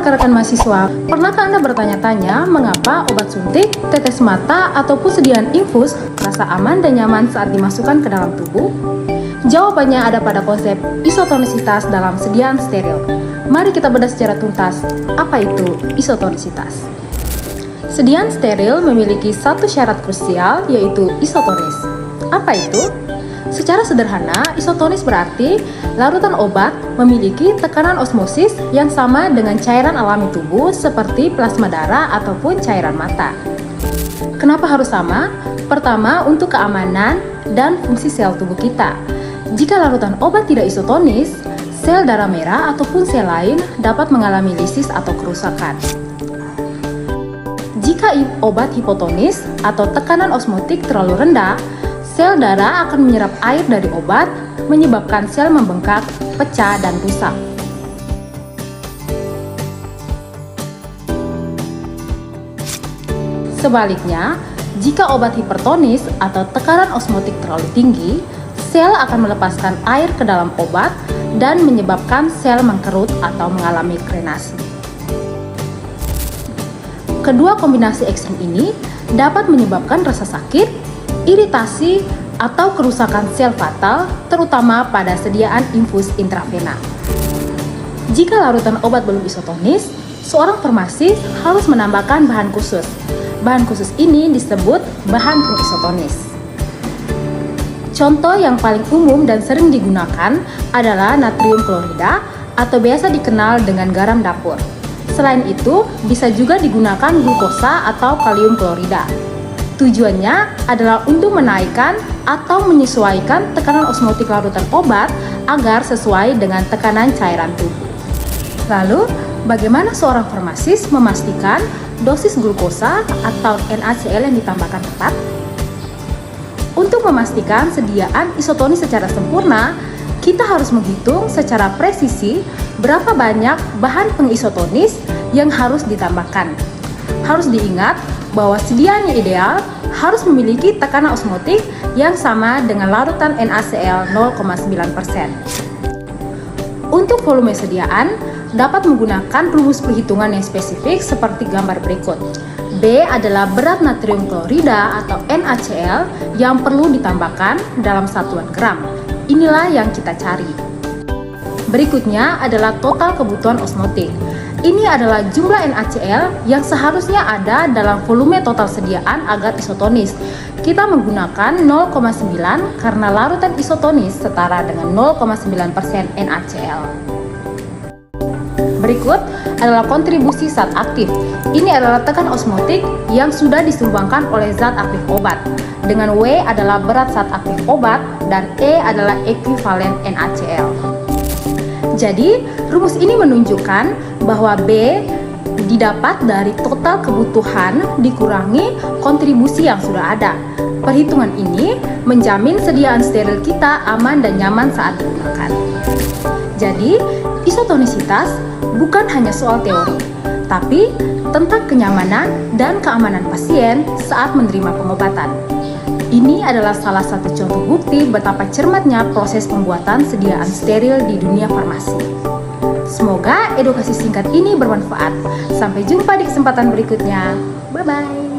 rekan-rekan mahasiswa, pernahkah Anda bertanya-tanya mengapa obat suntik, tetes mata, ataupun sediaan infus terasa aman dan nyaman saat dimasukkan ke dalam tubuh? Jawabannya ada pada konsep isotonisitas dalam sediaan steril. Mari kita bedah secara tuntas, apa itu isotonisitas? Sediaan steril memiliki satu syarat krusial, yaitu isotonis. Apa itu? Secara sederhana, isotonis berarti larutan obat memiliki tekanan osmosis yang sama dengan cairan alami tubuh seperti plasma darah ataupun cairan mata. Kenapa harus sama? Pertama, untuk keamanan dan fungsi sel tubuh kita. Jika larutan obat tidak isotonis, sel darah merah ataupun sel lain dapat mengalami lisis atau kerusakan. Jika obat hipotonis atau tekanan osmotik terlalu rendah, sel darah akan menyerap air dari obat, menyebabkan sel membengkak, pecah, dan rusak. Sebaliknya, jika obat hipertonis atau tekanan osmotik terlalu tinggi, sel akan melepaskan air ke dalam obat dan menyebabkan sel mengkerut atau mengalami krenasi. Kedua kombinasi ekstrem ini dapat menyebabkan rasa sakit, iritasi, atau kerusakan sel fatal, terutama pada sediaan infus intravena. Jika larutan obat belum isotonis, seorang farmasis harus menambahkan bahan khusus. Bahan khusus ini disebut bahan pengisotonis. Contoh yang paling umum dan sering digunakan adalah natrium klorida atau biasa dikenal dengan garam dapur. Selain itu, bisa juga digunakan glukosa atau kalium klorida. Tujuannya adalah untuk menaikkan atau menyesuaikan tekanan osmotik larutan obat agar sesuai dengan tekanan cairan tubuh. Lalu, bagaimana seorang farmasis memastikan dosis glukosa atau NaCl yang ditambahkan tepat? Untuk memastikan sediaan isotonis secara sempurna, kita harus menghitung secara presisi berapa banyak bahan pengisotonis yang harus ditambahkan. Harus diingat bahwa sediaannya ideal harus memiliki tekanan osmotik yang sama dengan larutan NaCl 0,9%. Untuk volume sediaan, dapat menggunakan rumus perhitungan yang spesifik seperti gambar berikut. B adalah berat natrium klorida atau NaCl yang perlu ditambahkan dalam satuan gram. Inilah yang kita cari. Berikutnya adalah total kebutuhan osmotik. Ini adalah jumlah NaCl yang seharusnya ada dalam volume total sediaan agar isotonis. Kita menggunakan 0,9 karena larutan isotonis setara dengan 0,9% NaCl. Berikut adalah kontribusi zat aktif. Ini adalah tekanan osmotik yang sudah disumbangkan oleh zat aktif obat. Dengan W adalah berat zat aktif obat dan E adalah ekuivalen NaCl. Jadi, rumus ini menunjukkan bahwa B didapat dari total kebutuhan dikurangi kontribusi yang sudah ada. Perhitungan ini menjamin sediaan steril kita aman dan nyaman saat digunakan. Jadi, isotonisitas bukan hanya soal teori, tapi tentang kenyamanan dan keamanan pasien saat menerima pengobatan. Ini adalah salah satu contoh bukti betapa cermatnya proses pembuatan sediaan steril di dunia farmasi. Semoga edukasi singkat ini bermanfaat. Sampai jumpa di kesempatan berikutnya. Bye-bye.